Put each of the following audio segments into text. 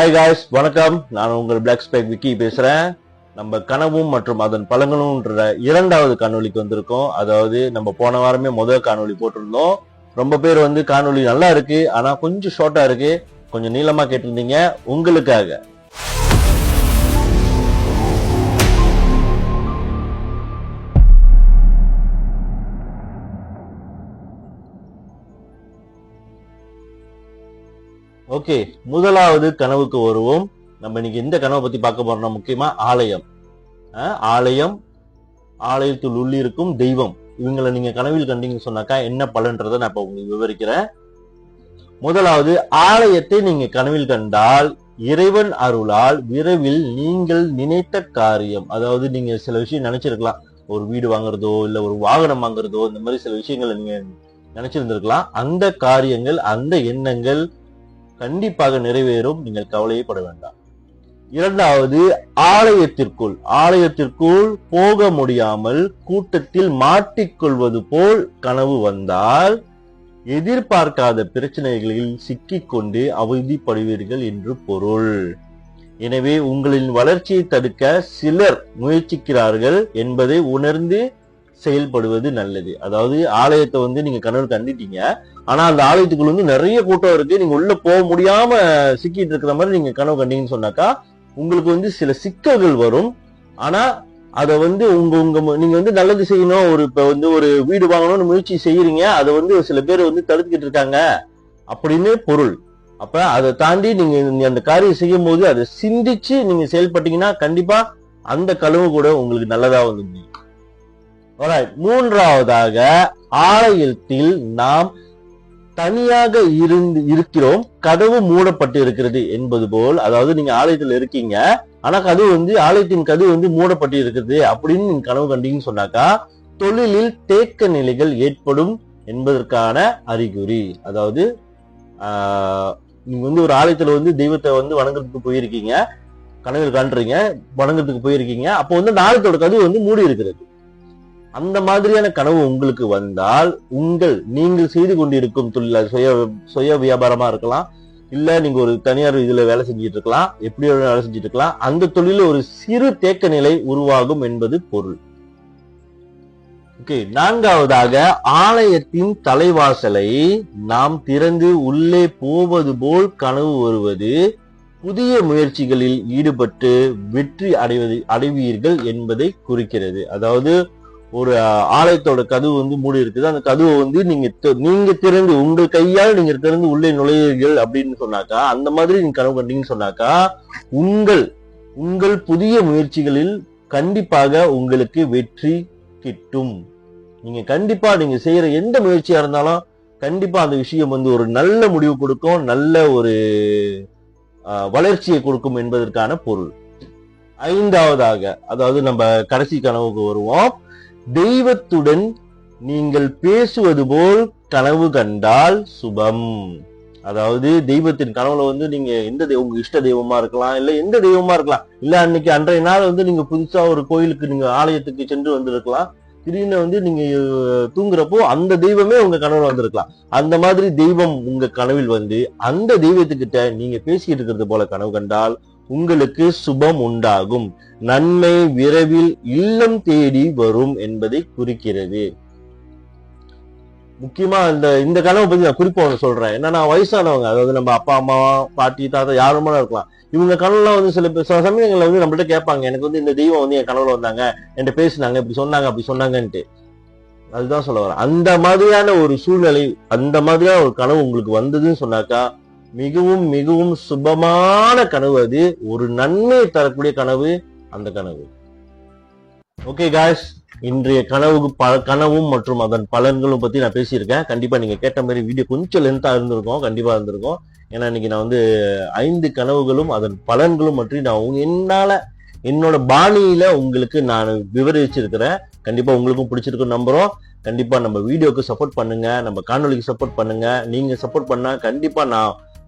Hi guys, வணக்கம். நான் உங்கள் பிளாக் ஸ்பேக் விக்கி பேசுறேன். நம்ம கனவும் மற்றும் அதன் பலன்களும்ன்ற இரண்டாவது காணொலிக்கு வந்திருக்கோம். அதாவது நம்ம போன வாரமே முதல் காணொலி போட்டிருந்தோம். ரொம்ப பேர் காணொலி நல்லா இருக்கு, ஆனா கொஞ்சம் ஷார்ட்டா இருக்கு, கொஞ்சம் நீளமா கேட்டிருந்தீங்க. உங்களுக்காக ஓகே, முதலாவது கனவுக்கு வருவோம். நம்ம இன்னைக்கு எந்த கனவை பத்தி பார்க்க போறோம்னா, முக்கியமா ஆலயத்தில் உள்ளிருக்கும் தெய்வம், இவங்களை நீங்க கனவில் கண்டீங்கன்னு சொன்னாக்கா என்ன பலன்றதை நான் இப்ப உங்களுக்கு விவரிக்கிறேன். முதலாவது, ஆலயத்தை நீங்க கனவில் கண்டால் இறைவன் அருளால் விரைவில் நீங்கள் நினைத்த காரியம், அதாவது நீங்க சில விஷயம் நினைச்சிருக்கலாம், ஒரு வீடு வாங்குறதோ இல்ல ஒரு வாகனம் வாங்குறதோ, இந்த மாதிரி சில விஷயங்களை நீங்க நினைச்சிருந்திருக்கலாம். அந்த காரியங்கள், அந்த எண்ணங்கள் கண்டிப்பாக நிறைவேறும். நீங்கள் கவலையப்பட வேண்டாம். இரண்டாவது, ஆலயத்திற்குள் போக முடியாமல் கூட்டத்தில் மாட்டிக்கொள்வது போல் கனவு வந்தால் எதிர்பார்க்காத பிரச்சனைகளில் சிக்கிக்கொண்டு அவதிப்படுவீர்கள் என்று பொருள். எனவே உங்களின் வளர்ச்சியை தடுக்க சிலர் முயற்சிக்கிறார்கள் என்பதை உணர்ந்து செயல்படுவது நல்லது. அதாவது ஆலயத்தை நீங்க கனவு கண்டுட்டீங்க, ஆனா அந்த ஆலயத்துக்குள்ள நிறைய கூட்டம் இருக்கு, நீங்க உள்ள போக முடியாம சிக்கிட்டு இருக்கிற மாதிரி நீங்க கனவு கண்டீங்கன்னு சொன்னாக்கா உங்களுக்கு சில சிக்கல்கள் வரும். ஆனா அதை நீங்க நல்லது செய்யணும், இப்ப ஒரு வீடு வாங்கணும்னு முயற்சி செய்யறீங்க, அதை சில பேர் தடுத்துக்கிட்டு இருக்காங்க அப்படின்னு பொருள். அப்ப அதை தாண்டி நீங்க அந்த காரியம் செய்யும் போது அதை சிந்திச்சு நீங்க செயல்பட்டீங்கன்னா கண்டிப்பா அந்த கனவு கூட உங்களுக்கு நல்லதா மூன்றாவதாக, ஆலயத்தில் நாம் தனியாக இருக்கிறோம், கதவு மூடப்பட்டு இருக்கிறது என்பது போல். அதாவது நீங்க ஆலயத்தில் இருக்கீங்க, ஆனா கதவு ஆலயத்தின் கதவு மூடப்பட்டு இருக்கிறது அப்படின்னு நீங்க கனவு கண்டீங்கன்னு சொன்னாக்கா தொழிலில் தேக்க நிலைகள் ஏற்படும் என்பதற்கான அறிகுறி. அதாவது நீங்க ஒரு ஆலயத்துல தெய்வத்தை வணங்குறதுக்கு போயிருக்கீங்க, கனவில் காண்றீங்க, வணங்குறதுக்கு போயிருக்கீங்க, அப்போ அந்த ஆலயத்தோட கதவு மூடி இருக்கிறது. அந்த மாதிரியான கனவு உங்களுக்கு வந்தால் நீங்கள் செய்து கொண்டிருக்கும் தொழில், சுய வியாபாரமா இருக்கலாம், இல்ல நீங்க ஒரு தனியார் இதுல வேலை செஞ்சுட்டு இருக்கலாம், எப்படி வேலை செஞ்சுட்டு இருக்கலாம், அந்த தொழில ஒரு சிறு தேக்க நிலை உருவாகும் என்பது பொருள். ஓகே, நான்காவதாக, ஆலயத்தின் தலைவாசலை நாம் திறந்து உள்ளே போவது போல் கனவு வருவது புதிய முயற்சிகளில் ஈடுபட்டு வெற்றி அடைவீர்கள் என்பதை குறிக்கிறது. அதாவது ஒரு ஆலயத்தோட கதவு மூடி இருக்குது, அந்த கதவை நீங்க திறந்து உங்கள் கையால் நீங்க திறந்து உள்ளே நுழைவீர்கள் அப்படின்னு சொன்னாக்கா, அந்த மாதிரி நீங்க கனவு கண்டீங்கன்னு சொன்னாக்கா உங்கள் புதிய முயற்சிகளில் கண்டிப்பாக உங்களுக்கு வெற்றி கிட்டும். நீங்க கண்டிப்பா நீங்க செய்யற எந்த முயற்சியா இருந்தாலும் கண்டிப்பா அந்த விஷயம் ஒரு நல்ல முடிவு கொடுக்கும், நல்ல ஒரு வளர்ச்சியை கொடுக்கும் என்பதற்கான பொருள். ஐந்தாவதாக, அதாவது நம்ம கடைசி கனவுக்கு வருவோம். தெய்வத்துடன் நீங்கள் பேசுவது போல் கனவு கண்டால் சுபம். அதாவது தெய்வத்தின் கனவுல நீங்க உங்க இஷ்ட தெய்வமா இருக்கலாம், இல்ல எந்த தெய்வமா இருக்கலாம், இல்ல அன்றைய நாள் நீங்க புதுசா ஒரு கோயிலுக்கு நீங்க ஆலயத்துக்கு சென்று வந்திருக்கலாம், திடீர்னு நீங்க தூங்குறப்போ அந்த தெய்வமே உங்க கனவுல வந்திருக்கலாம். அந்த மாதிரி தெய்வம் உங்க கனவில் அந்த தெய்வத்துக்கிட்ட நீங்க பேசிட்டு இருக்கிறது போல கனவு கண்டால் உங்களுக்கு சுபம் உண்டாகும், நன்மை விரைவில் இல்லம் தேடி வரும் என்பதை குறிக்கிறது. முக்கியமா இந்த கனவை பத்தி நான் குறிப்பா ஒண்ணு சொல்றேன். என்னன்னா, வயசானவங்க, அதாவது நம்ம அப்பா அம்மா பாட்டி தாத்தா யாருமே இருக்கலாம், இவங்க கனவுலாம் சில சமயங்கள்ல நம்மள்ட்ட கேட்பாங்க, எனக்கு இந்த தெய்வம் என் கனவுல வந்தாங்க, என்கிட்ட பேசினாங்க, இப்படி சொன்னாங்க அப்படி சொன்னாங்கன்ட்டு. அதுதான் சொல்ல வரேன். அந்த மாதிரியான ஒரு சூழ்நிலை, அந்த மாதிரியான ஒரு கனவு உங்களுக்கு வந்ததுன்னு சொன்னாக்கா மிகவும் மிகவும் சுபமான கனவு, அது ஒரு நன்மையை தரக்கூடிய கனவு அந்த கனவு. ஓகே காய்ஸ், இன்றைய கனவும் மற்றும் அதன் பலன்களும் பத்தி நான் பேசியிருக்கேன். கண்டிப்பா நீங்க கேட்ட மாதிரி வீடியோ கொஞ்சம் லென்த்தா இருந்திருக்கும், கண்டிப்பா இருந்திருக்கும். ஏன்னா இன்னைக்கு நான் 5 கனவுகளும் அதன் பலன்களும் பற்றி நான் என்னோட பாணியில உங்களுக்கு நான் விவரிச்சிருக்கிறேன். கண்டிப்பா உங்களுக்கும் பிடிச்சிருக்கும் நம்புறோம். கண்டிப்பா நம்ம வீடியோக்கு சப்போர்ட் பண்ணுங்க, நம்ம காணொலிக்கு சப்போர்ட் பண்ணுங்க. நீங்க சப்போர்ட் பண்ணா கண்டிப்பா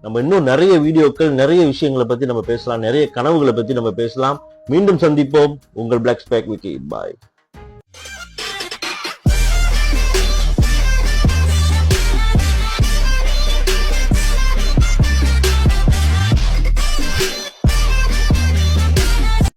நம்ம இன்னும் நிறைய வீடியோக்கள், நிறைய விஷயங்களை பத்தி நம்ம பேசலாம், நிறைய கனவுகளை பத்தி நம்ம பேசலாம். மீண்டும் சந்திப்போம். உங்கள் பிளாக் ஸ்பேக் விக்கி. பாய்.